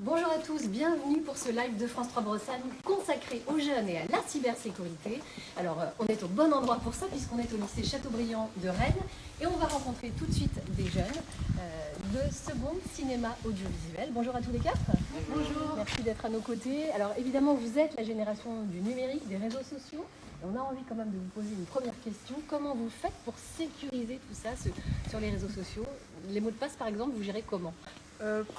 Bonjour à tous, bienvenue pour ce live de France 3 Bretagne consacré aux jeunes et à la cybersécurité. Alors, on est au bon endroit pour ça puisqu'on est au lycée Chateaubriand de Rennes et on va rencontrer tout de suite des jeunes de seconde cinéma audiovisuel. Bonjour à tous les quatre. Bonjour. Merci d'être à nos côtés. Alors, évidemment, vous êtes la génération du numérique, des réseaux sociaux. Et on a envie quand même de vous poser une première question. Comment vous faites pour sécuriser tout ça sur les réseaux sociaux? Les mots de passe, par exemple, vous gérez comment?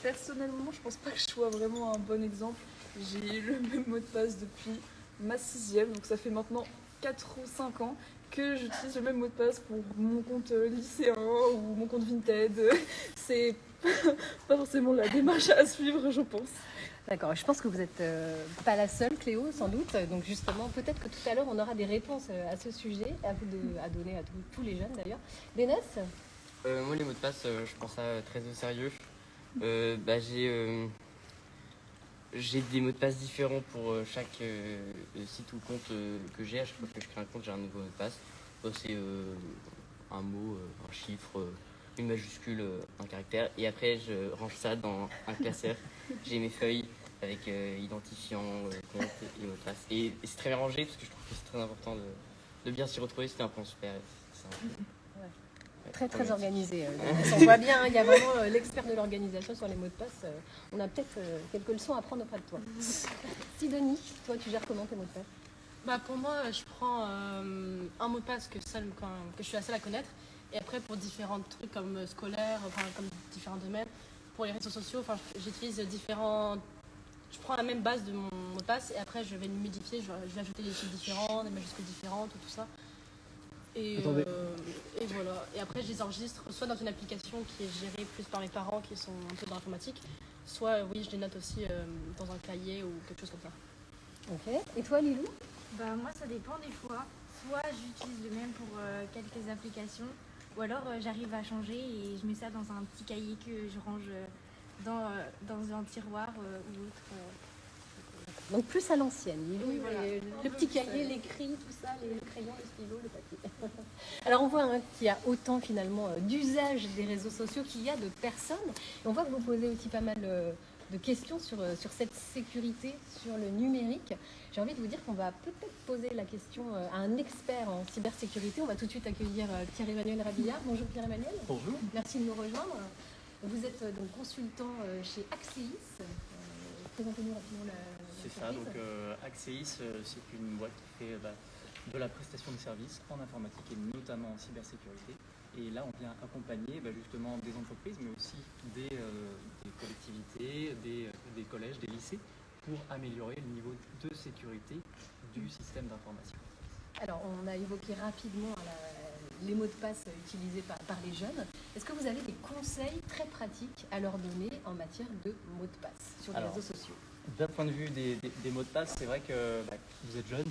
Personnellement, je pense pas que je sois vraiment un bon exemple. J'ai le même mot de passe depuis ma 6e, donc ça fait maintenant 4 ou 5 ans que j'utilise le même mot de passe pour mon compte lycéen ou mon compte Vinted. C'est pas forcément la démarche à suivre, je pense. D'accord, je pense que vous n'êtes pas la seule, Cléo, sans doute. Donc justement, peut-être que tout à l'heure, on aura des réponses à ce sujet, à donner à tous les jeunes d'ailleurs. Dénès? Moi, les mots de passe, je prends ça très au sérieux. J'ai des mots de passe différents pour chaque site ou compte que j'ai. À chaque fois que je crée un compte, j'ai un nouveau mot de passe. C'est un mot, un chiffre, une majuscule, un caractère. Et après, je range ça dans un classeur. J'ai mes feuilles avec identifiant, compte et mot de passe. Et c'est très bien rangé parce que je trouve que c'est très important de bien s'y retrouver. C'était un plan super. Très organisé. On voit bien, il y a vraiment l'expert de l'organisation sur les mots de passe. On a peut-être quelques leçons à prendre auprès de toi. Sidonie, toi, tu gères comment tes mots de passe? Pour moi, je prends un mot de passe que je suis la seule à connaître. Et après, pour différents trucs comme scolaire, comme différents domaines, pour les réseaux sociaux, j'utilise différents... Je prends la même base de mon mot de passe et après, je vais le modifier. Je vais ajouter des chiffres différents, des majuscules différentes, tout ça. Et voilà. Et après, je les enregistre soit dans une application qui est gérée plus par mes parents qui sont un peu dans l'informatique, soit, oui, je les note aussi dans un cahier ou quelque chose comme ça. Ok. Et toi, Lilou? Moi, ça dépend des fois. Soit j'utilise le même pour quelques applications, ou alors j'arrive à changer et je mets ça dans un petit cahier que je range dans un tiroir ou autre. Donc plus à l'ancienne, Lilou, Oui, voilà. le petit cahier, l'écrit, tout ça, les crayons, le stylo, le papier. Alors on voit qu'il y a autant finalement d'usage des réseaux sociaux qu'il y a de personnes. Et on voit que vous posez aussi pas mal de questions sur cette sécurité, sur le numérique. J'ai envie de vous dire qu'on va peut-être poser la question à un expert en cybersécurité. On va tout de suite accueillir Pierre-Emmanuel Rabillard. Bonjour Pierre-Emmanuel. Bonjour. Merci de nous rejoindre. Vous êtes donc consultant chez Axeis. Présentez-nous rapidement la C'est ça, donc Axeis, c'est une boîte qui fait de la prestation de services en informatique et notamment en cybersécurité. Et là, on vient accompagner justement des entreprises, mais aussi des collectivités, des collèges, des lycées, pour améliorer le niveau de sécurité du système d'information. Alors, on a évoqué rapidement les mots de passe utilisés par les jeunes. Est-ce que vous avez des conseils très pratiques à leur donner en matière de mots de passe sur les réseaux sociaux? D'un point de vue des mots de passe, c'est vrai que vous êtes jeune,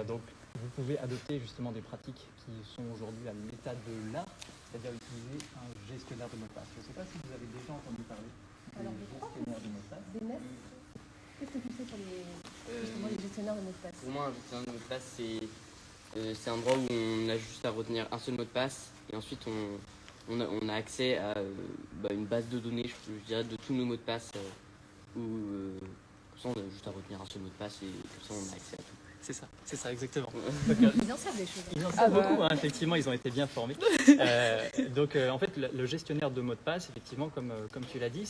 donc vous pouvez adopter justement des pratiques qui sont aujourd'hui à l'état de l'art, c'est-à-dire utiliser un gestionnaire de mots de passe. Je ne sais pas si vous avez déjà entendu parler des gestionnaires de mots de passe. Qu'est-ce que tu sais sur les gestionnaires de mots de passe? Pour moi, un gestionnaire de mot de passe, c'est un endroit où on a juste à retenir un seul mot de passe et ensuite on a accès à une base de données, je dirais, de tous nos mots de passe. Comme ça, on a juste à retenir un seul mot de passe et comme ça, on a accès à tout. C'est ça, exactement. Ils en savent des choses. Ils en savent beaucoup, effectivement, ils ont été bien formés. En fait, le gestionnaire de mots de passe, effectivement, comme tu l'as dit,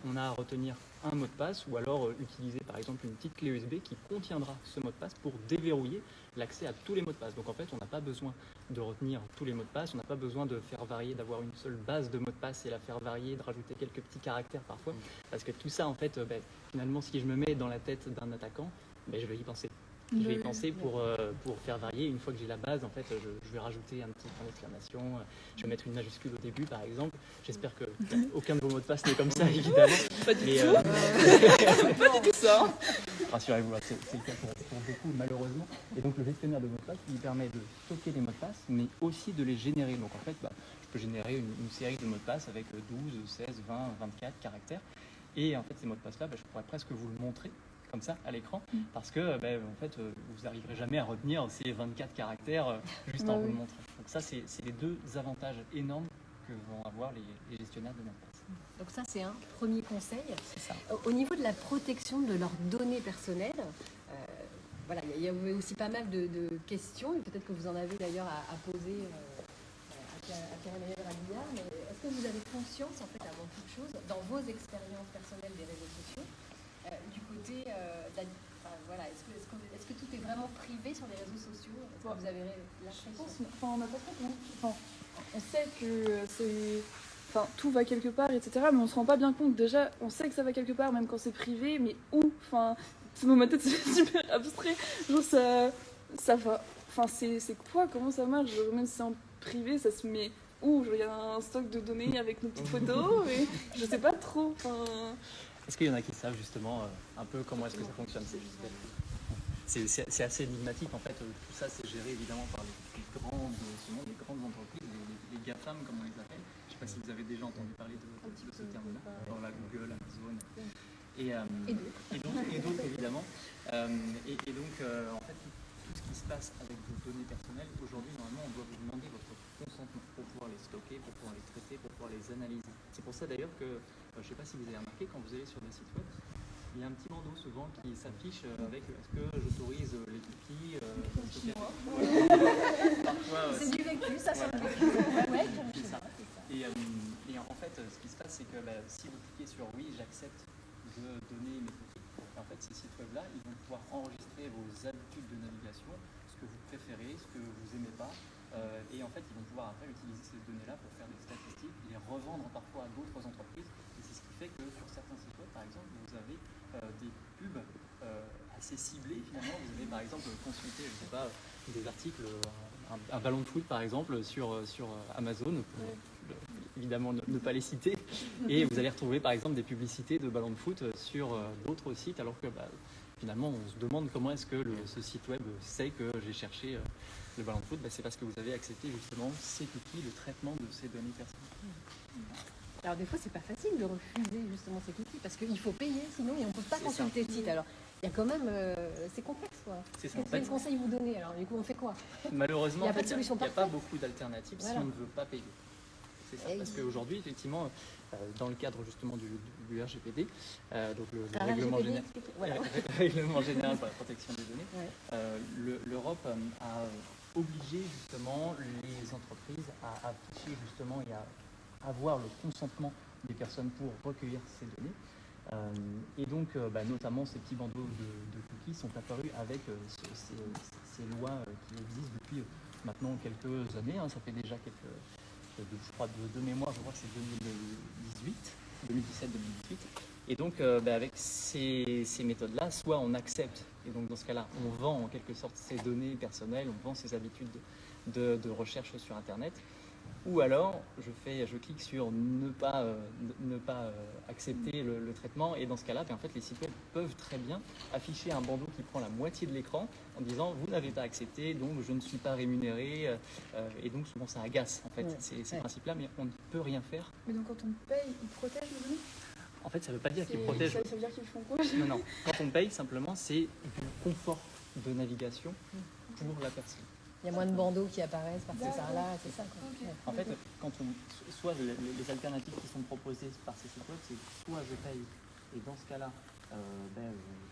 on a à retenir un mot de passe ou alors utiliser par exemple une petite clé USB qui contiendra ce mot de passe pour déverrouiller l'accès à tous les mots de passe. Donc en fait, on n'a pas besoin de retenir tous les mots de passe, on n'a pas besoin de faire varier, d'avoir une seule base de mots de passe et la faire varier, de rajouter quelques petits caractères parfois. Parce que tout ça, en fait, finalement, si je me mets dans la tête d'un attaquant, je vais y penser. Je vais y penser pour faire varier. Une fois que j'ai la base, en fait, je vais rajouter un petit point d'exclamation. Je vais mettre une majuscule au début, par exemple. J'espère que aucun de vos mots de passe n'est comme ça, évidemment. Pas du tout. Pas du tout ça. Rassurez-vous, c'est le cas pour beaucoup, malheureusement. Et donc, le gestionnaire de mots de passe, il permet de stocker les mots de passe, mais aussi de les générer. Donc, en fait, je peux générer une série de mots de passe avec 12, 16, 20, 24 caractères. Et en fait, ces mots de passe-là, je pourrais presque vous le montrer comme ça à l'écran, parce que en fait, vous n'arriverez jamais à retenir ces 24 caractères juste en vous le montrant. Donc ça, c'est les deux avantages énormes que vont avoir les gestionnaires de mots de passe. Donc ça, c'est un premier conseil. C'est ça. Au niveau de la protection de leurs données personnelles, voilà, il y a aussi pas mal de questions, et peut-être que vous en avez d'ailleurs à poser à Karim Rabiar, mais est-ce que vous avez conscience, en fait, avant toute chose, dans vos expériences personnelles des réseaux sociaux, du côté voilà, est-ce que tout est vraiment privé sur les réseaux sociaux? Est-ce que vous avez l'impression? Je pense, on n'a pas trop compris. Enfin, on sait que tout va quelque part, etc. Mais on se rend pas bien compte. Déjà, on sait que ça va quelque part, même quand c'est privé, mais où? Enfin, dans ma tête, c'est super abstrait. Genre, ça va. Enfin, c'est quoi? Comment ça marche? Genre, même si c'est en privé, ça se met où? Genre, il y a un stock de données avec nos petites photos, et je sais pas trop. Enfin... Est-ce qu'il y en a qui savent justement un peu comment est-ce que ça fonctionne? C'est assez énigmatique en fait. Tout ça, c'est géré évidemment par les grandes entreprises, les GAFAM comme on les appelle. Je ne sais pas si vous avez déjà entendu parler de ce terme-là, dans la Google, Amazon et d'autres évidemment. Et donc en fait, tout ce qui se passe avec vos données personnelles, aujourd'hui normalement on doit vous demander votre consentement pour pouvoir les stocker, pour pouvoir les traiter, pour pouvoir les analyser. C'est pour ça d'ailleurs que, je ne sais pas si vous avez remarqué, quand vous allez sur des sites web, il y a un petit bandeau souvent qui s'affiche avec est-ce que j'autorise les cookies parfois, C'est du vécu, ça c'est un vécu. Ouais, c'est ça. Et en fait, ce qui se passe, c'est que si vous cliquez sur oui, j'accepte de donner mes cookies, en fait, ces sites web-là, ils vont pouvoir enregistrer vos habitudes de navigation, ce que vous préférez, ce que vous n'aimez pas. Et en fait, ils vont pouvoir après utiliser ces données-là pour faire des statistiques, les revendre parfois à d'autres entreprises. Et c'est ce qui fait que sur certains sites web, par exemple, vous avez des pubs assez ciblées finalement. Vous avez par exemple consulté, je sais pas, des articles, un ballon de foot par exemple sur Amazon, pour évidemment ne pas les citer, et vous allez retrouver par exemple des publicités de ballons de foot sur d'autres sites, alors que finalement on se demande comment est-ce que ce site web sait que j'ai cherché le ballon de foot. C'est parce que vous avez accepté justement ces cookies, le traitement de ces données personnelles. Alors des fois, c'est pas facile de refuser justement ces cookies parce qu'il faut payer sinon et on peut pas C'est consulter le site. Alors il y a quand même, c'est complexe quoi. C'est ça. Quel conseil vous donnez? Alors du coup, on fait quoi? Malheureusement, Il y a pas de solution il n'y a pas parfaite. beaucoup d'alternatives si Voilà. on ne veut pas payer. C'est ça, Et parce qu'aujourd'hui, effectivement, dans le cadre justement du RGPD, donc le Alors, règlement, RGPD, expliquez. Voilà. règlement général pour la protection des données, Ouais. l'Europe a obligé justement les entreprises à afficher justement et à avoir le consentement des personnes pour recueillir ces données. Et donc, notamment, ces petits bandeaux de cookies sont apparus avec ces lois qui existent depuis maintenant quelques années. Ça fait déjà je crois, de mémoire, je crois que c'est 2017-2018. Et donc, avec ces méthodes-là, soit on accepte, et donc dans ce cas-là, on vend en quelque sorte ces données personnelles, on vend ses habitudes de recherche sur Internet, ou alors je clique sur ne pas accepter le traitement, et dans ce cas-là, en fait, les sites web peuvent très bien afficher un bandeau qui prend la moitié de l'écran en disant vous n'avez pas accepté, donc je ne suis pas rémunéré, et donc souvent ça agace en fait ces principes-là, mais on ne peut rien faire. Mais donc quand on paye, ils protègent les données? En fait, ça ne veut pas dire qu'ils protègent. Ça veut dire qu'ils font quoi? Non. Quand on paye, simplement, c'est du confort de navigation pour la personne. Il y a moins de bandeaux qui apparaissent par-ci par-là, c'est ça quoi. Ok. Ouais. En fait, soit les alternatives qui sont proposées par ces sites web, c'est soit je paye, et dans ce cas-là,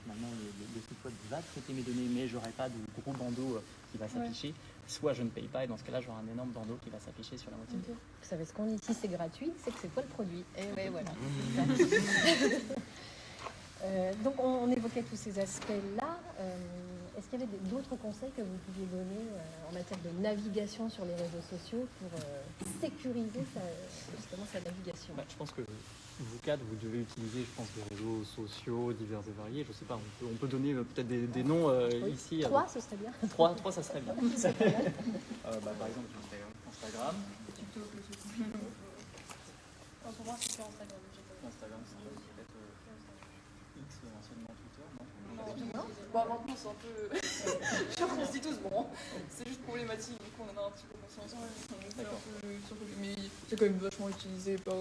finalement, le site web va traiter mes données, mais je n'aurai pas de gros bandeau qui va s'afficher. Soit je ne paye pas, et dans ce cas-là, j'aurai un énorme bandeau qui va s'afficher sur la moitié. Ok. Vous savez ce qu'on dit, si c'est gratuit, c'est que c'est quoi le produit? Et ouais, voilà. Donc on évoquait tous ces aspects-là. Est-ce qu'il y avait d'autres conseils que vous pouviez donner en matière de navigation sur les réseaux sociaux pour sécuriser justement sa navigation? Je pense que vous quatre, vous devez utiliser, des réseaux sociaux divers et variés. Je sais pas, on peut donner peut-être des noms Oui. ici. 3, ce serait bien. 3, ça serait bien. Par exemple, Instagram. TikTok aussi. Pour moi, c'est sur Instagram. Instagram, c'est peut-être X, anciennement Twitter, non? Bah maintenant c'est un peu... Je pense qu'on se dit tous, bon, c'est juste problématique, du coup on en a un petit peu conscience. C'est un peu surcoté. Mais c'est quand même vachement utilisé par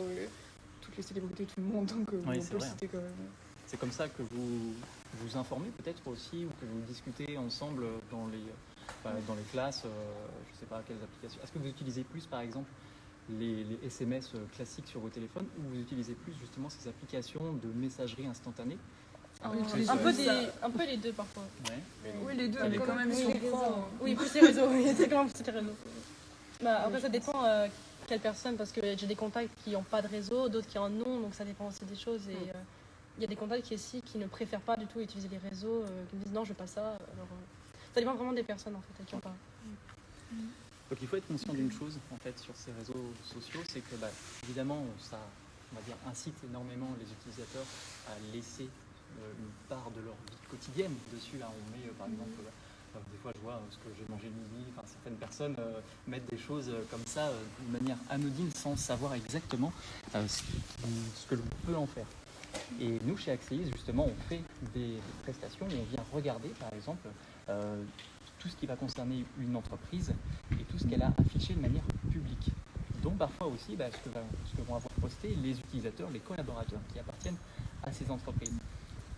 toutes les célébrités, tout le monde, donc on peut le citer quand même. C'est comme ça que vous vous informez peut-être aussi, ou que vous discutez ensemble dans les classes, je ne sais pas quelles applications. Est-ce que vous utilisez plus par exemple les SMS classiques sur vos téléphones ou vous utilisez plus justement ces applications de messagerie instantanée? Un peu les deux parfois. Ouais. Oui, les deux, Ça mais dépend. quand même, si Oui, on prend... Oui, plus les réseaux, oui, c'est quand même plus les réseaux. Bah, après, ça dépend quelle personne, parce que j'ai des contacts qui n'ont pas de réseau, d'autres qui en ont, donc ça dépend aussi des choses. Et il y a des contacts qui ne préfèrent pas du tout utiliser les réseaux, qui me disent non, je veux pas ça. Alors, ça dépend vraiment des personnes en fait, qui ont pas. Donc il faut être conscient d'une chose en fait sur ces réseaux sociaux, c'est que évidemment ça, on va dire, incite énormément les utilisateurs à laisser une part de leur vie quotidienne dessus. Là on met par exemple, des fois je vois ce que j'ai mangé le midi, enfin, certaines personnes mettent des choses comme ça de manière anodine sans savoir exactement ce que l'on peut en faire. Et nous chez Axelis justement on fait des prestations où on vient regarder par exemple tout ce qui va concerner une entreprise et tout ce qu'elle a affiché de manière publique. Donc parfois aussi ce que vont avoir posté les utilisateurs, les collaborateurs qui appartiennent à ces entreprises.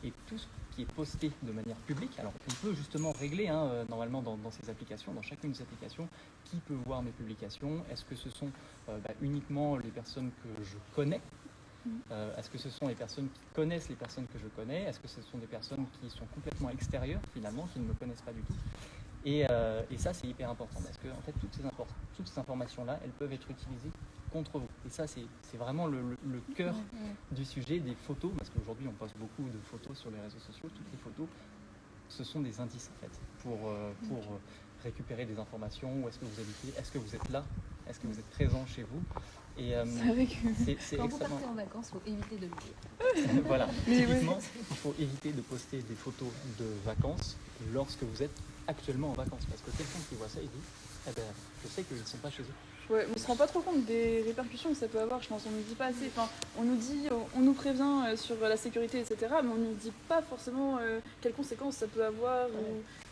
Et tout ce qui est posté de manière publique, alors on peut justement régler normalement dans ces applications, dans chacune de ces applications, qui peut voir mes publications, est-ce que ce sont uniquement les personnes que je connais, est-ce que ce sont les personnes qui connaissent les personnes que je connais, est-ce que ce sont des personnes qui sont complètement extérieures finalement, qui ne me connaissent pas du tout. Et ça, c'est hyper important parce que en fait, toutes ces informations-là, elles peuvent être utilisées contre vous. Et ça, c'est vraiment le cœur du sujet des photos, parce qu'aujourd'hui, on poste beaucoup de photos sur les réseaux sociaux. Toutes les photos, ce sont des indices en fait pour récupérer des informations. Où est-ce que vous habitez? Est-ce que vous êtes là? Est-ce que vous êtes présent chez vous? Et c'est Quand vous extrêmement... partez en vacances, il faut éviter de le dire. Voilà, typiquement, il faut éviter de poster des photos de vacances lorsque vous êtes actuellement en vacances. Parce que quelqu'un qui voit ça, il dit je sais qu'ils ne sont pas chez eux. Ouais, on se rend pas trop compte des répercussions que ça peut avoir, je pense. On nous dit pas assez. Enfin, on nous prévient sur la sécurité, etc. Mais on nous dit pas forcément quelles conséquences ça peut avoir.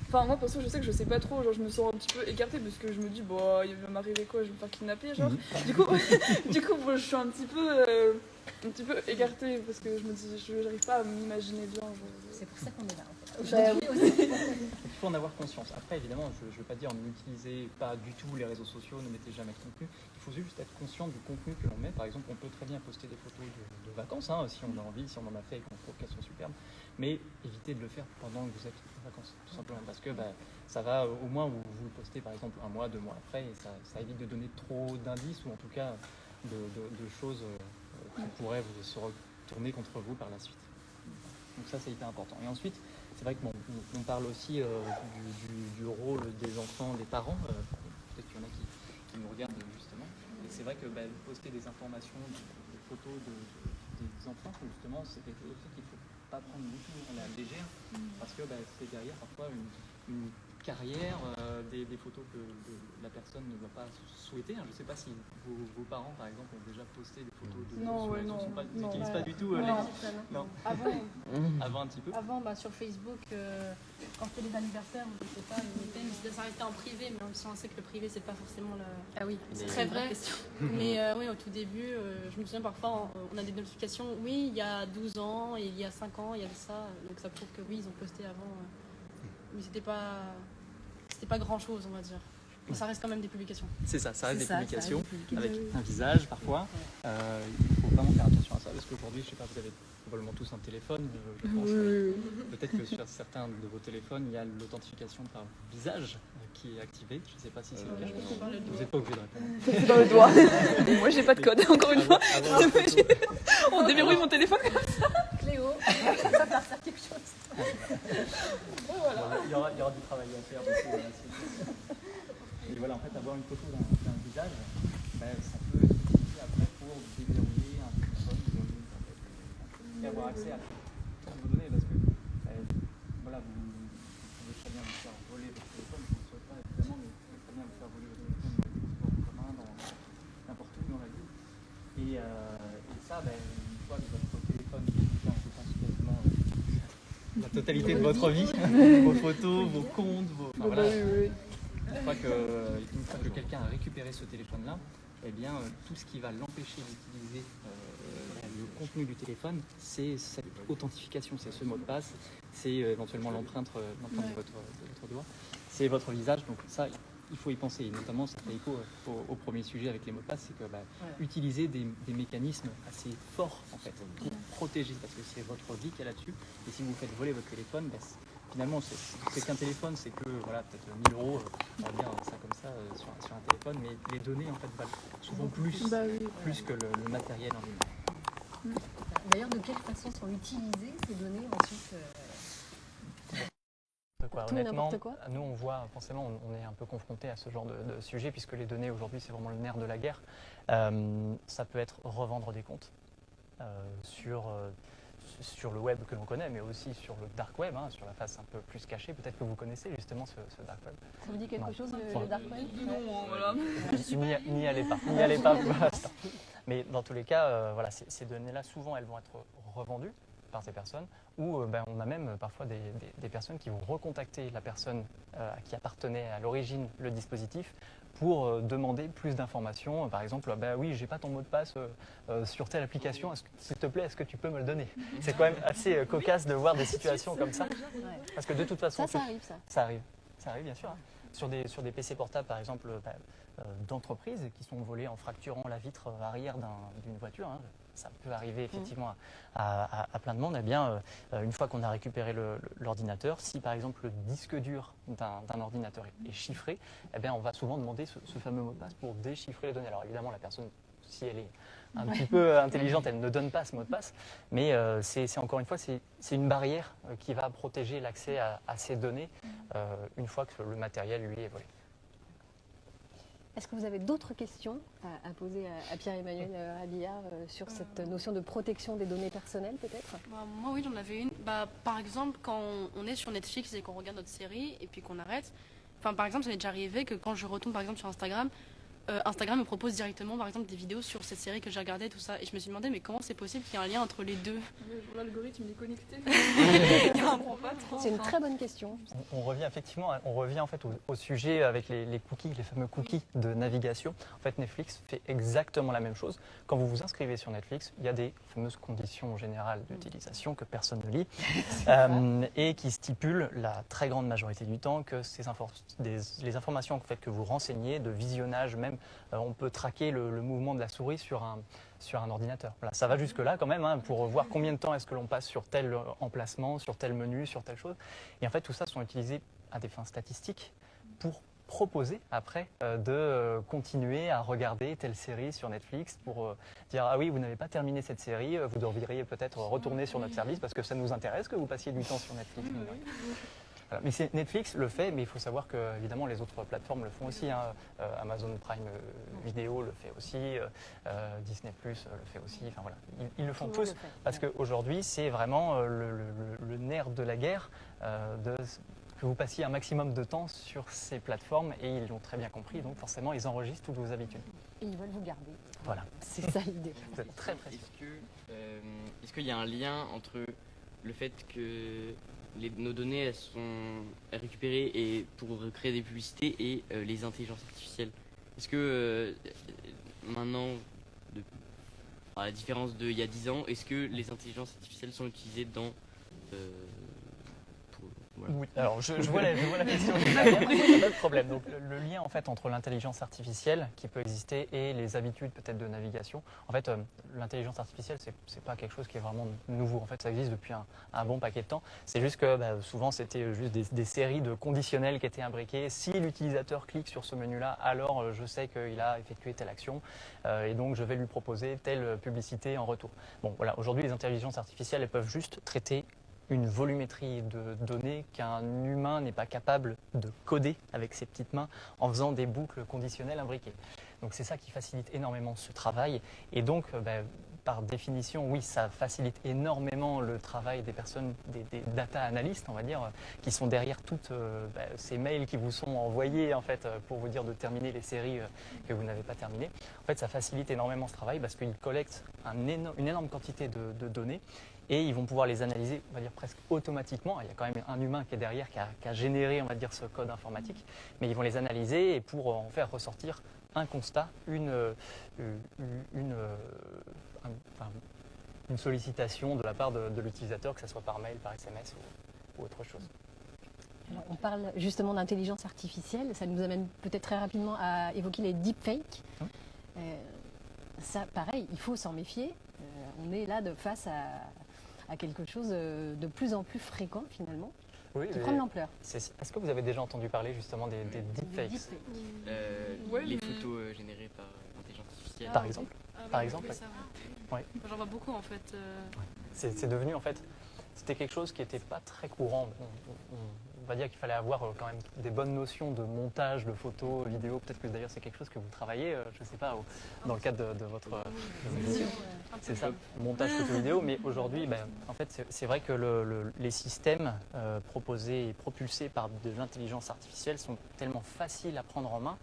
Enfin, moi, perso, je sais que je sais pas trop. Genre, je me sens un petit peu écartée parce que je me dis, bon, il va m'arriver quoi? Je vais me faire kidnapper, genre. Du coup, bon, je suis un petit peu écartée parce que je me dis, j'arrive pas à m'imaginer bien. C'est pour ça qu'on est là, en fait. Bah, Aujourd'hui aussi. Il faut en avoir conscience. Après, évidemment, je ne veux pas dire n'utilisez pas du tout les réseaux sociaux, ne mettez jamais de contenu. Il faut juste être conscient du contenu que l'on met. Par exemple, on peut très bien poster des photos de vacances, si on a envie, si on en a fait et qu'on trouve qu'elles sont superbes. Mais évitez de le faire pendant que vous êtes en vacances, tout simplement. Parce que ça va, au moins, vous le postez par exemple 1 mois, 2 mois après, et ça évite de donner trop d'indices ou en tout cas de choses qui pourraient se retourner contre vous par la suite. Donc ça, c'est hyper important. Et ensuite, c'est vrai qu'on parle aussi du rôle des enfants, des parents. Peut-être qu'il y en a qui nous regardent justement. Et c'est vrai que poster des informations, des photos des enfants, justement, c'est quelque chose qu'il ne faut pas prendre du tout à la légère. Parce que c'est derrière parfois une carrière, des photos que la personne ne va pas souhaiter. Je ne sais pas si vos parents, par exemple, ont déjà posté des photos de Non, ils n'utilisent pas du tout Non. Avant un petit peu. Avant, sur Facebook, quand c'était les anniversaires, je sais pas, ça restait en privé, mais on sait que le privé, c'est pas forcément Ah oui, c'est très vrai. Mais oui, au tout début, je me souviens parfois, on a des notifications, oui, il y a 12 ans, et il y a 5 ans, il y avait ça, donc ça prouve que oui, ils ont posté avant. Mais c'était pas grand chose, on va dire. Mais ça reste quand même des publications. C'est ça, ça reste des publications ça reste des avec un visage parfois. Il faut vraiment faire attention à ça parce qu'aujourd'hui, je sais pas, vous avez probablement tous un téléphone, je pense. Peut-être que sur certains de vos téléphones, il y a l'authentification par visage qui est activée. Je ne sais pas si c'est le cas. Vous n'êtes pas obligé de répondre. C'est dans le doigt. Moi, j'ai pas de code, encore une fois. On déverrouille mon téléphone. Cléo, ça va faire quelque chose. Il y aura du travail à faire aussi. Et voilà, en fait, avoir une photo d'un visage, ça peut être utilisé après pour déverrouiller un téléphone, et avoir accès à toutes vos données, parce que voilà, vous pouvez très bien vous faire voler votre téléphone, je ne le souhaite pas évidemment, mais vous pouvez très bien vous faire voler votre téléphone dans les transports en commun, n'importe où dans la ville. Et ça, une fois que votre téléphone devient, je pense, quasiment la totalité de votre vie, vos photos, vos comptes, voilà. Une fois que quelqu'un a récupéré ce téléphone-là, eh bien, tout ce qui va l'empêcher d'utiliser le contenu du téléphone, c'est cette authentification, c'est ce mot de passe, c'est éventuellement l'empreinte de votre doigt, c'est votre visage. Donc ça, il faut y penser, et notamment ça fait écho au premier sujet avec les mots de passe, c'est que utiliser des mécanismes assez forts en fait pour protéger, parce que c'est votre vie qui est là-dessus, et si vous faites voler votre téléphone, finalement c'est qu'un téléphone, c'est que voilà, peut-être 1000 €, on va dire ça comme ça, sur un téléphone, mais les données en fait valent souvent plus que le matériel en lui-même. D'ailleurs, de quelle façon sont utilisées ces données ensuite Tout et Honnêtement, n'importe quoi. nous on voit forcément, on est un peu confronté à ce genre de sujet puisque les données aujourd'hui c'est vraiment le nerf de la guerre. Ça peut être revendre des comptes sur le web que l'on connaît, mais aussi sur le dark web, sur la face un peu plus cachée. Peut-être que vous connaissez justement ce dark web. Ça vous dit quelque chose, le dark web? Non, voilà. N'y allez pas pour l'instant. Mais dans tous les cas, voilà, ces données-là, souvent, elles vont être revendues par ces personnes, ou on a même parfois des personnes qui vont recontacter la personne à qui appartenait à l'origine le dispositif pour demander plus d'informations. Par exemple, oui, j'ai pas ton mot de passe sur telle application, s'il te plaît, est-ce que tu peux me le donner? C'est quand même assez cocasse de voir des situations comme ça, parce que de toute façon, Ça arrive, ça. Ça arrive bien sûr. Sur des PC portables, par exemple, d'entreprises qui sont volés en fracturant la vitre arrière d'une voiture, ça peut arriver effectivement à plein de monde. Eh bien, une fois qu'on a récupéré l'ordinateur, si par exemple le disque dur d'un ordinateur est chiffré, eh bien, on va souvent demander ce fameux mot de passe pour déchiffrer les données. Alors évidemment, la personne, si elle est un petit peu intelligente, elle ne donne pas ce mot de passe, mais c'est encore une fois, c'est une barrière qui va protéger l'accès à ces données une fois que le matériel lui est volé. Est-ce que vous avez d'autres questions à poser à Pierre-Emmanuel Rabillard sur cette notion de protection des données personnelles, peut-être? Moi, oui, j'en avais une. Par exemple, quand on est sur Netflix et qu'on regarde notre série et puis qu'on arrête, par exemple, ça m'est déjà arrivé que quand je retombe par exemple sur Instagram, Instagram me propose directement par exemple des vidéos sur cette série que j'ai regardée, tout ça. Et je me suis demandé, mais comment c'est possible qu'il y ait un lien entre les deux? L'algorithme il est connecté. C'est une très bonne question. On revient en fait au sujet avec les cookies, les fameux cookies de navigation. En fait, Netflix fait exactement la même chose. Quand vous vous inscrivez sur Netflix, il y a des fameuses conditions générales d'utilisation que personne ne lit et qui stipulent la très grande majorité du temps que les informations en fait, que vous renseignez, de visionnage même, on peut traquer le mouvement de la souris sur un ordinateur. Voilà, ça va jusque-là quand même, pour voir combien de temps est-ce que l'on passe sur tel emplacement, sur tel menu, sur telle chose. Et en fait, tout ça sont utilisés à des fins statistiques pour proposer après de continuer à regarder telle série sur Netflix pour dire ah oui, vous n'avez pas terminé cette série, vous devriez peut-être retourner sur notre service parce que ça nous intéresse que vous passiez du temps sur Netflix. Voilà. Mais Netflix le fait, mais il faut savoir que évidemment les autres plateformes le font aussi. Amazon Prime Video le fait aussi, Disney Plus le fait aussi. Enfin voilà, ils le font tous parce qu'aujourd'hui c'est vraiment le nerf de la guerre que vous passiez un maximum de temps sur ces plateformes et ils l'ont très bien compris. Donc forcément ils enregistrent toutes vos habitudes. Et ils veulent vous garder. Voilà. C'est ça l'idée. Vous êtes très précis. Est-ce qu'il y a un lien entre le fait que nos données elles sont récupérées et pour créer des publicités et les intelligences artificielles? Est-ce que maintenant, à la différence d'il y a 10 ans, est-ce que les intelligences artificielles sont utilisées dans... voilà. Oui, alors je vois la question, il n'y a pas de problème. Donc le lien en fait entre l'intelligence artificielle qui peut exister et les habitudes peut-être de navigation. En fait, l'intelligence artificielle c'est pas quelque chose qui est vraiment nouveau. En fait, ça existe depuis un bon paquet de temps. C'est juste que souvent c'était juste des séries de conditionnels qui étaient imbriqués. Si l'utilisateur clique sur ce menu-là, alors je sais qu'il a effectué telle action et donc je vais lui proposer telle publicité en retour. Bon, voilà. Aujourd'hui, les intelligences artificielles elles peuvent juste traiter une volumétrie de données qu'un humain n'est pas capable de coder avec ses petites mains en faisant des boucles conditionnelles imbriquées. Donc c'est ça qui facilite énormément ce travail et donc par définition, oui, ça facilite énormément le travail des personnes, des data analystes, on va dire, qui sont derrière toutes ces mails qui vous sont envoyés en fait pour vous dire de terminer les séries que vous n'avez pas terminées. En fait, ça facilite énormément ce travail parce qu'ils collectent une énorme quantité de données. Et ils vont pouvoir les analyser, on va dire presque automatiquement. Il y a quand même un humain qui est derrière, qui a généré, on va dire, ce code informatique. Mais ils vont les analyser et pour en faire ressortir un constat, une sollicitation de la part de l'utilisateur, que ce soit par mail, par SMS ou autre chose. Alors, on parle justement d'intelligence artificielle, ça nous amène peut-être très rapidement à évoquer les deepfakes. Ça, pareil, il faut s'en méfier. On est là face à quelque chose de plus en plus fréquent finalement, Oui, qui prend de l'ampleur. Est-ce que vous avez déjà entendu parler justement des deepfakes Ouais, Les mais- photos générées par l'intelligence artificielle. Par exemple Par exemple, oui, ça, ouais. J'en vois beaucoup en fait. C'est devenu en fait, c'était quelque chose qui n'était pas très courant. On va dire qu'il fallait avoir quand même des bonnes notions de montage, de photos, vidéo. Peut-être que d'ailleurs c'est quelque chose que vous travaillez, je ne sais pas, dans le cadre de votre mission. C'est ça, montage photo vidéo. Mais aujourd'hui, en fait, c'est vrai que les systèmes proposés et propulsés par de l'intelligence artificielle sont tellement faciles à prendre en main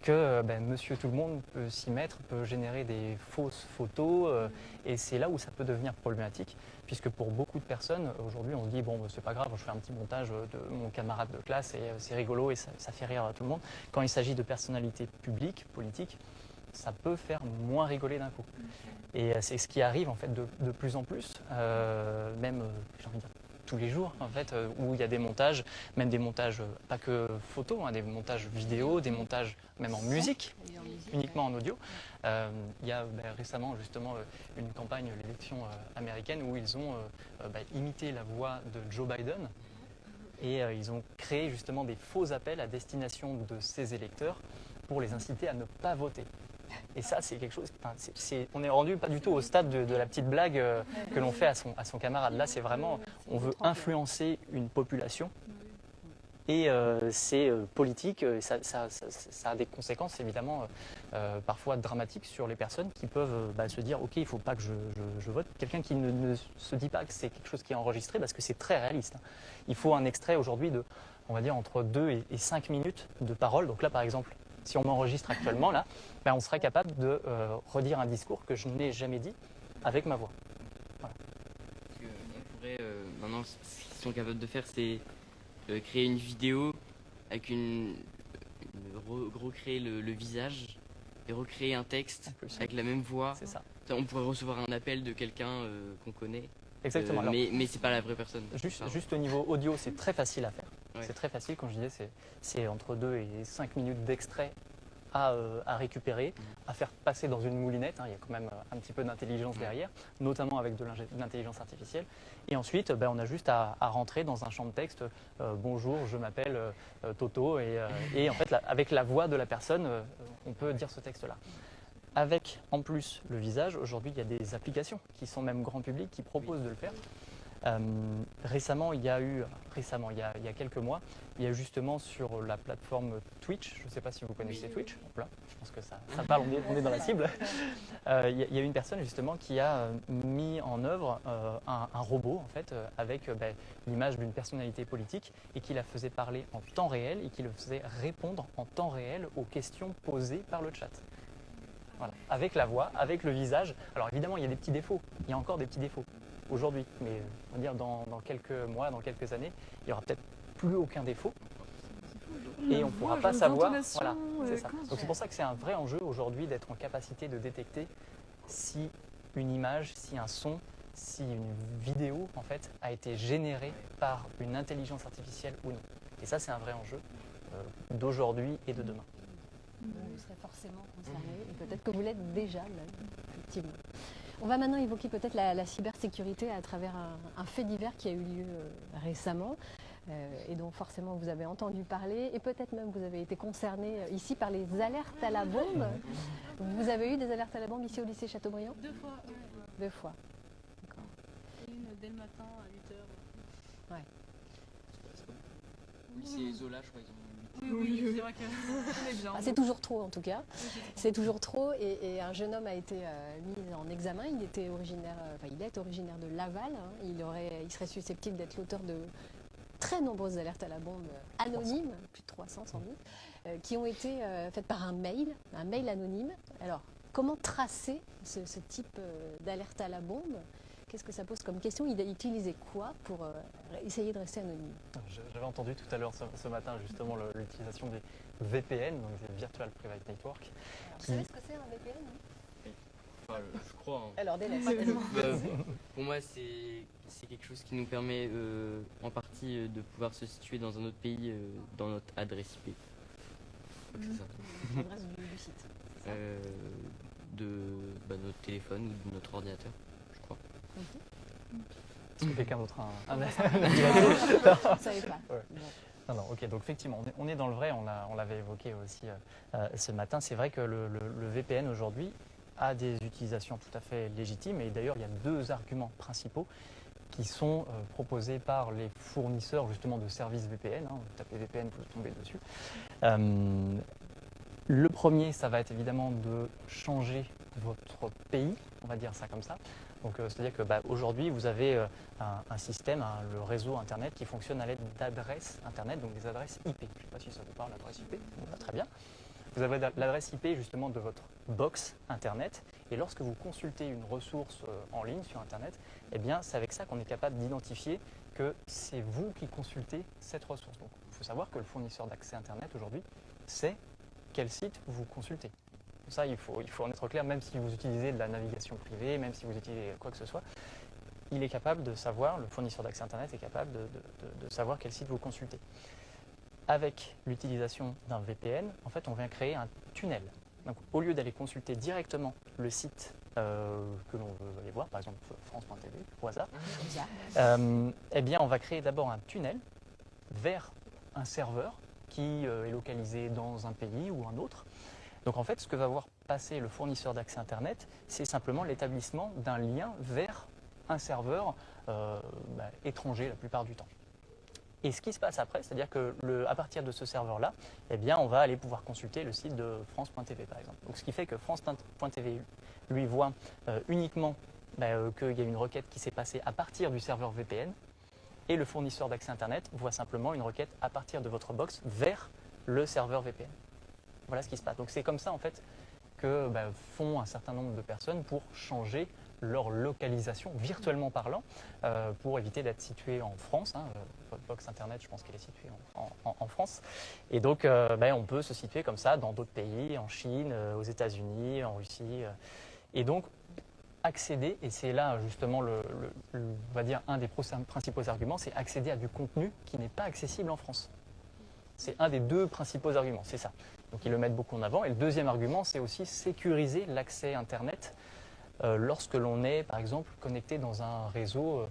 que monsieur tout le monde peut s'y mettre, peut générer des fausses photos et c'est là où ça peut devenir problématique puisque pour beaucoup de personnes, aujourd'hui on se dit bon c'est pas grave, je fais un petit montage de mon camarade de classe et c'est rigolo et ça fait rire tout le monde. Quand il s'agit de personnalités publiques, politiques, ça peut faire moins rigoler d'un coup. Et c'est ce qui arrive en fait de plus en plus, même j'ai envie de dire tous les jours en fait, où il y a des montages, même des montages pas que photos, des montages vidéo, des montages même en musique, uniquement en audio. Il y a récemment justement une campagne, l'élection américaine, où ils ont imité la voix de Joe Biden et ils ont créé justement des faux appels à destination de ces électeurs pour les inciter à ne pas voter. Et ça, c'est quelque chose. On est rendu pas du tout au stade de la petite blague que l'on fait à son camarade. Là, c'est vraiment, on veut influencer une population et c'est politique. Ça a des conséquences évidemment parfois dramatiques sur les personnes qui peuvent se dire ok, il ne faut pas que je vote. Quelqu'un qui ne se dit pas que c'est quelque chose qui est enregistré parce que c'est très réaliste. Il faut un extrait aujourd'hui de, on va dire, entre 2 et 5 minutes de parole. Donc là, par exemple, si on m'enregistre actuellement, là, on serait capable de redire un discours que je n'ai jamais dit avec ma voix. Voilà. On pourrait, maintenant, ce qu'ils sont capables de faire, c'est créer une vidéo avec recréer le visage et recréer un texte avec la même voix. C'est ça. On pourrait recevoir un appel de quelqu'un qu'on connaît. Exactement. Alors, mais c'est pas la vraie personne. juste au niveau audio, c'est très facile à faire. Ouais. C'est très facile, comme je disais, c'est entre 2 et 5 minutes d'extrait à récupérer, à faire passer dans une moulinette. Il y a quand même un petit peu d'intelligence derrière, notamment avec de l'intelligence artificielle. Et ensuite, on a juste à rentrer dans un champ de texte bonjour, je m'appelle Toto. Et en fait, avec la voix de la personne, on peut dire ce texte-là. Avec en plus le visage, aujourd'hui il y a des applications qui sont même grand public qui proposent de le faire. Récemment, il y a quelques mois, il y a justement sur la plateforme Twitch, je ne sais pas si vous connaissez Twitch, là, je pense que ça parle, on est dans la cible. Il y a une personne justement qui a mis en œuvre un robot en fait, avec l'image d'une personnalité politique et qui la faisait parler en temps réel et qui le faisait répondre en temps réel aux questions posées par le chat. Voilà. Avec la voix, avec le visage. Alors évidemment, il y a des petits défauts, il y a encore des petits défauts aujourd'hui, mais on va dire dans quelques mois, dans quelques années, il n'y aura peut-être plus aucun défaut et on ne pourra pas savoir. Voilà, c'est ça. Donc c'est pour ça que c'est un vrai enjeu aujourd'hui d'être en capacité de détecter si une image, si un son, si une vidéo en fait a été générée par une intelligence artificielle ou non. Et ça, c'est un vrai enjeu d'aujourd'hui et de demain. Vous serez forcément concerné et peut-être que vous l'êtes déjà même, effectivement. On va maintenant évoquer peut-être la cybersécurité à travers un fait divers qui a eu lieu récemment et dont forcément vous avez entendu parler et peut-être même vous avez été concerné ici par les alertes à la bombe. Vous avez eu des alertes à la bombe ici au lycée Chateaubriand ? 2 fois. 2 fois. D'accord. Une dès le matin à 8h. C'est Zola, je crois. Oui, c'est vrai que On est bien. C'est toujours trop en tout cas. C'est toujours trop et un jeune homme a été mis en examen. Il est originaire de Laval. Il serait susceptible d'être l'auteur de très nombreuses alertes à la bombe anonymes, plus de 300 sans doute, qui ont été faites par un mail anonyme. Alors, comment tracer ce type d'alerte à la bombe ? Qu'est-ce que ça pose comme question ? Il a utilisé quoi pour essayer de rester anonyme ? J'avais entendu tout à l'heure ce matin justement l'utilisation des VPN, donc des Virtual Private Network. Vous savez ce que c'est un VPN ? Enfin, je crois. Hein. Alors, des lettres. Bah, pour moi, c'est quelque chose qui nous permet en partie de pouvoir se situer dans un autre pays dans notre adresse IP. Je crois que c'est ça. L'adresse du site. De notre téléphone ou de notre ordinateur, je crois. Est-ce que quelqu'un d'autre a un Je ne savais pas. Ouais. Bon. Non, non, ok, donc effectivement, on est dans le vrai, on l'avait évoqué aussi ce matin. C'est vrai que le VPN aujourd'hui a des utilisations tout à fait légitimes et d'ailleurs il y a deux arguments principaux qui sont proposés par les fournisseurs justement de services VPN. Vous tapez VPN, vous tombez dessus. Le premier, ça va être évidemment de changer votre pays, on va dire ça comme ça. Donc, c'est-à-dire que aujourd'hui, vous avez un système, le réseau Internet qui fonctionne à l'aide d'adresses Internet, donc des adresses IP. Je ne sais pas si ça vous parle, l'adresse IP. Bon, très bien. Vous avez l'adresse IP justement de votre box Internet. Et lorsque vous consultez une ressource en ligne sur Internet, eh bien, c'est avec ça qu'on est capable d'identifier que c'est vous qui consultez cette ressource. Donc, il faut savoir que le fournisseur d'accès Internet aujourd'hui, c'est quel site vous consultez. Ça, il faut en être clair, même si vous utilisez de la navigation privée, même si vous utilisez quoi que ce soit, il est capable de savoir, le fournisseur d'accès Internet est capable de savoir quel site vous consultez. Avec l'utilisation d'un VPN, en fait, on vient créer un tunnel. Donc, au lieu d'aller consulter directement le site que l'on veut aller voir, par exemple France.tv, au hasard, eh bien, on va créer d'abord un tunnel vers un serveur qui est localisé dans un pays ou un autre. Donc en fait, ce que va voir passer le fournisseur d'accès Internet, c'est simplement l'établissement d'un lien vers un serveur étranger la plupart du temps. Et ce qui se passe après, c'est-à-dire qu'à partir de ce serveur-là, eh bien, on va aller pouvoir consulter le site de France.tv par exemple. Donc, ce qui fait que France.tv, lui, voit uniquement qu'il y a une requête qui s'est passée à partir du serveur VPN, et le fournisseur d'accès Internet voit simplement une requête à partir de votre box vers le serveur VPN. Voilà ce qui se passe. Donc c'est comme ça en fait que font un certain nombre de personnes pour changer leur localisation, virtuellement parlant, pour éviter d'être situé en France. Votre box Internet, je pense qu'elle est située en France. Et donc on peut se situer comme ça dans d'autres pays, en Chine, aux États-Unis, en Russie. Et donc accéder, et c'est là justement on va dire un des principaux arguments, c'est accéder à du contenu qui n'est pas accessible en France. C'est un des deux principaux arguments, c'est ça. Donc ils le mettent beaucoup en avant. Et le deuxième argument, c'est aussi sécuriser l'accès Internet lorsque l'on est, par exemple, connecté dans un réseau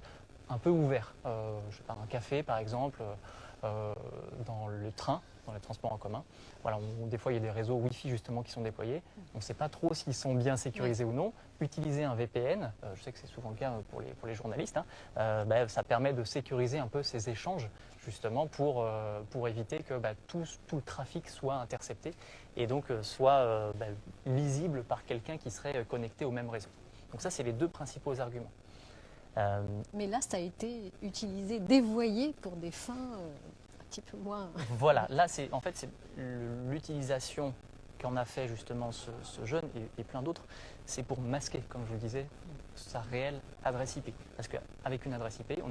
un peu ouvert. Je sais pas, un café, par exemple, dans le train, dans les transports en commun. Voilà, des fois, il y a des réseaux Wi-Fi justement qui sont déployés. On ne sait pas trop s'ils sont bien sécurisés ou non. Utiliser un VPN, je sais que c'est souvent le cas pour les journalistes, ça permet de sécuriser un peu ces échanges justement pour éviter que tout le trafic soit intercepté et donc soit lisible par quelqu'un qui serait connecté au même réseau. Donc ça, c'est les deux principaux arguments. Mais là, ça a été utilisé, dévoyé pour des fins un petit peu moins... Voilà, là, c'est l'utilisation qu'en a fait justement ce jeune et plein d'autres, c'est pour masquer, comme je vous le disais, sa réelle adresse IP. Parce qu'avec une adresse IP,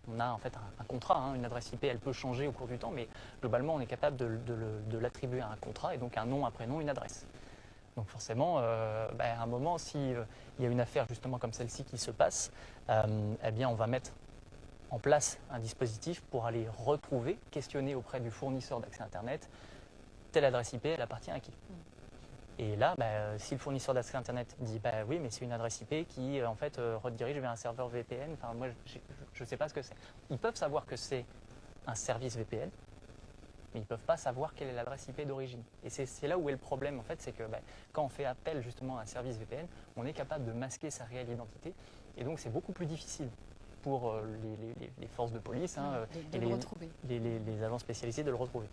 on a en fait un contrat. Une adresse IP, elle peut changer au cours du temps, mais globalement, on est capable de l'attribuer à un contrat et donc un nom, un prénom, une adresse. Donc forcément, à un moment, s'il y a une affaire justement comme celle-ci qui se passe, eh bien, on va mettre en place un dispositif pour aller retrouver, questionner auprès du fournisseur d'accès Internet, telle adresse IP, elle appartient à qui ? Et là, si le fournisseur d'accès Internet dit oui, mais c'est une adresse IP qui en fait redirige vers un serveur VPN, enfin moi je ne sais pas ce que c'est. Ils peuvent savoir que c'est un service VPN, mais ils ne peuvent pas savoir quelle est l'adresse IP d'origine. Et c'est là où est le problème en fait, c'est que quand on fait appel justement à un service VPN, on est capable de masquer sa réelle identité, et donc c'est beaucoup plus difficile pour les forces de police de le retrouver. Les agents spécialisés de le retrouver.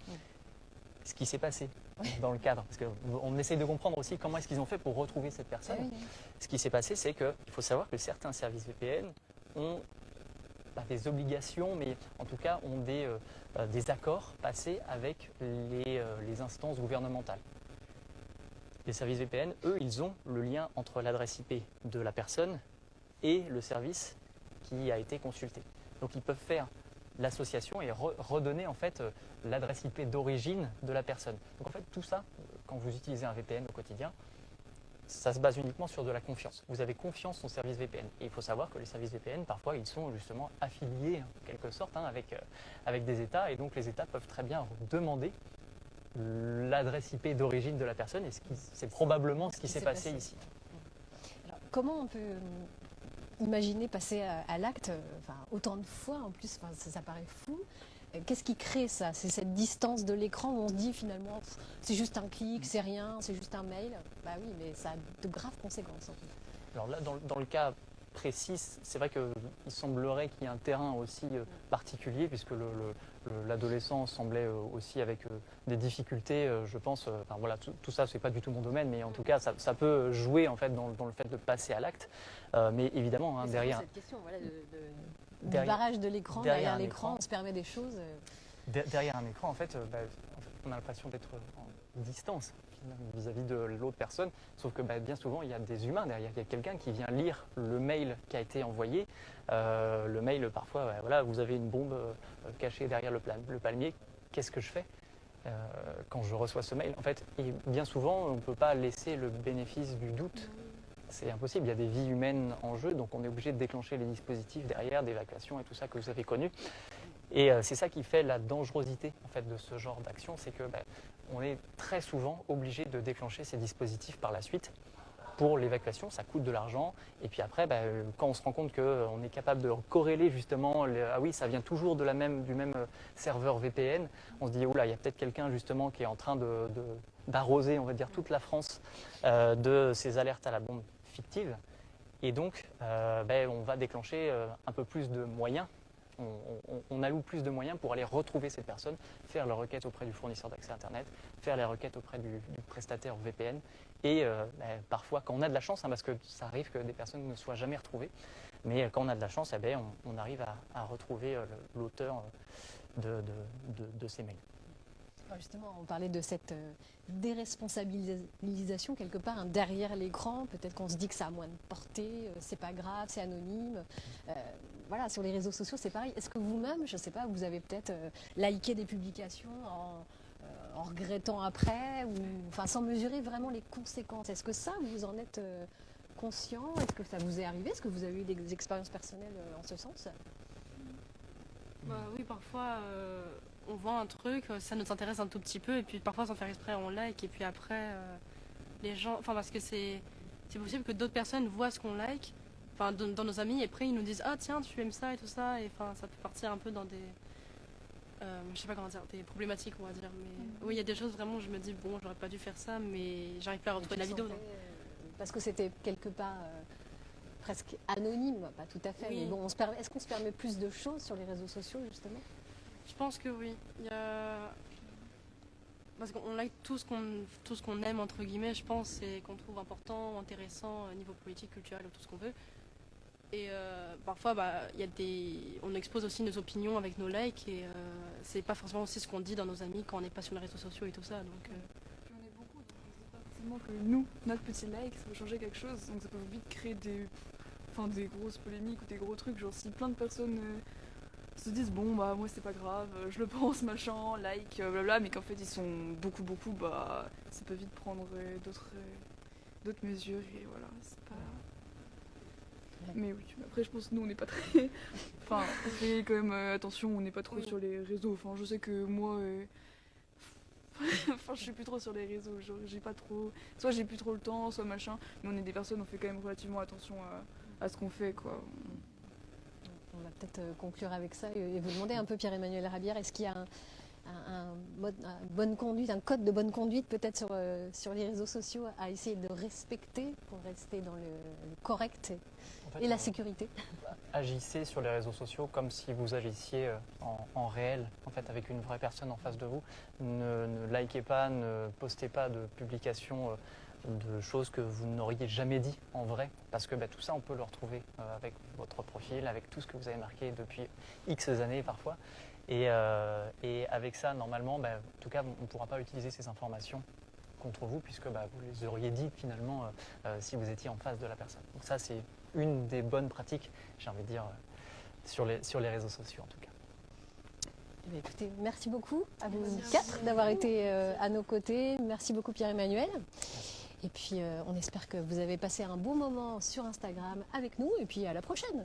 Ce qui s'est passé dans le cadre, parce qu'on essaie de comprendre aussi comment est-ce qu'ils ont fait pour retrouver cette personne. Ce qui s'est passé, c'est qu'il faut savoir que certains services VPN ont pas des obligations, mais en tout cas ont des accords passés avec les instances gouvernementales. Les services VPN, eux, ils ont le lien entre l'adresse IP de la personne et le service qui a été consulté. Donc ils peuvent faire l'association et redonner en fait l'adresse IP d'origine de la personne. Donc en fait tout ça, quand vous utilisez un VPN au quotidien, ça se base uniquement sur de la confiance. Vous avez confiance en service VPN. Et il faut savoir que les services VPN, parfois, ils sont justement affiliés, en quelque sorte, avec des États. Et donc, les États peuvent très bien demander l'adresse IP d'origine de la personne. Et c'est probablement ce qui s'est passé ici. Alors, comment on peut imaginer passer à l'acte autant de fois en plus, ça paraît fou. Qu'est-ce qui crée ça? C'est cette distance de l'écran où on se dit finalement c'est juste un clic, c'est rien, c'est juste un mail. Bah oui, mais ça a de graves conséquences en fait. Alors là, dans le cas précis, c'est vrai qu'il semblerait qu'il y ait un terrain aussi particulier, puisque l'adolescent semblait aussi avec des difficultés, je pense. Voilà, tout ça, c'est pas du tout mon domaine, mais en tout cas, ça peut jouer en fait dans le fait de passer à l'acte. Mais évidemment, hein, derrière. Cette question, voilà, du barrage de l'écran, derrière l'écran, on se permet des choses. Derrière un écran, en fait, on a l'impression d'être en distance vis-à-vis de l'autre personne, sauf que bien souvent il y a des humains derrière, il y a quelqu'un qui vient lire le mail qui a été envoyé. Le mail, parfois, voilà, vous avez une bombe cachée derrière le palmier, qu'est-ce que je fais quand je reçois ce mail en fait? Et bien souvent, on ne peut pas laisser le bénéfice du doute. C'est impossible, il y a des vies humaines en jeu, donc on est obligé de déclencher les dispositifs derrière, d'évacuation et tout ça que vous avez connu. Et c'est ça qui fait la dangerosité en fait, de ce genre d'action, c'est que on est très souvent obligé de déclencher ces dispositifs par la suite. Pour l'évacuation, ça coûte de l'argent. Et puis après, quand on se rend compte qu'on est capable de corréler justement, ah oui, ça vient toujours du même serveur VPN, on se dit, oula, il y a peut-être quelqu'un justement qui est en train d'arroser, on va dire, toute la France de ces alertes à la bombe fictive. Et donc, on va déclencher un peu plus de moyens. On alloue plus de moyens pour aller retrouver ces personnes, faire la requête auprès du fournisseur d'accès Internet, faire les requêtes auprès du prestataire VPN. Et parfois, quand on a de la chance, hein, parce que ça arrive que des personnes ne soient jamais retrouvées, mais quand on a de la chance, on arrive à retrouver l'auteur de ces mails. Alors justement, on parlait de cette déresponsabilisation quelque part derrière l'écran. Peut-être qu'on se dit que ça a moins de portée, c'est pas grave, c'est anonyme. Voilà, sur les réseaux sociaux, c'est pareil. Est-ce que vous-même, je ne sais pas, vous avez peut-être liké des publications en regrettant après, ou sans mesurer vraiment les conséquences? Est-ce que ça, vous en êtes conscient? Est-ce que ça vous est arrivé? Est-ce que vous avez eu des expériences personnelles en ce sens? Oui, parfois on voit un truc, ça nous intéresse un tout petit peu, et puis parfois sans faire exprès on like, et puis après les gens, parce que c'est possible que d'autres personnes voient ce qu'on like, dans nos amis, et après ils nous disent ah tiens tu aimes ça et tout ça, et ça peut partir un peu dans des je sais pas comment dire, des problématiques on va dire, mais oui il y a des choses vraiment où je me dis bon j'aurais pas dû faire ça, mais j'arrive pas à retrouver la vidéo. Parce que c'était quelque part presque anonyme, pas tout à fait, oui. Mais bon, est-ce qu'on se permet plus de choses sur les réseaux sociaux justement? Je pense que oui. Parce qu'on like tout ce qu'on aime entre guillemets, je pense, et qu'on trouve important, intéressant au niveau politique, culturel ou tout ce qu'on veut. Et parfois, on expose aussi nos opinions avec nos likes, et c'est pas forcément aussi ce qu'on dit dans nos amis quand on n'est pas sur les réseaux sociaux et tout ça. Donc, Puis on est beaucoup, donc on sait pas forcément que nous, notre petit like, ça peut changer quelque chose. Donc ça peut vite créer des grosses polémiques ou des gros trucs. Genre si plein de personnes se disent bon moi c'est pas grave, je le pense, machin, like, blabla, mais qu'en fait ils sont beaucoup, ça peut vite prendre d'autres mesures, et voilà, c'est pas... Mais oui, après je pense que nous on n'est pas très... on fait quand même attention, on n'est pas trop sur les réseaux, je sais que moi... je suis plus trop sur les réseaux, genre j'ai pas trop... Soit j'ai plus trop le temps, soit machin, mais on est des personnes, on fait quand même relativement attention à ce qu'on fait, quoi. On va peut-être conclure avec ça et vous demander un peu, Pierre-Emmanuel Rabière, est-ce qu'il y a un code de bonne conduite peut-être sur les réseaux sociaux à essayer de respecter pour rester dans le correct et la sécurité? Agissez sur les réseaux sociaux comme si vous agissiez en réel, en fait, avec une vraie personne en face de vous. Ne likez pas, ne postez pas de publications de choses que vous n'auriez jamais dit en vrai, parce que tout ça on peut le retrouver avec votre profil, avec tout ce que vous avez marqué depuis X années parfois, et avec ça normalement, en tout cas on ne pourra pas utiliser ces informations contre vous, puisque vous les auriez dit finalement si vous étiez en face de la personne. Donc ça c'est une des bonnes pratiques, j'ai envie de dire, sur les réseaux sociaux en tout cas. Écoutez, merci beaucoup à vous quatre d'avoir été à nos côtés. Merci beaucoup Pierre-Emmanuel. Et puis on espère que vous avez passé un bon moment sur Instagram avec nous et puis à la prochaine.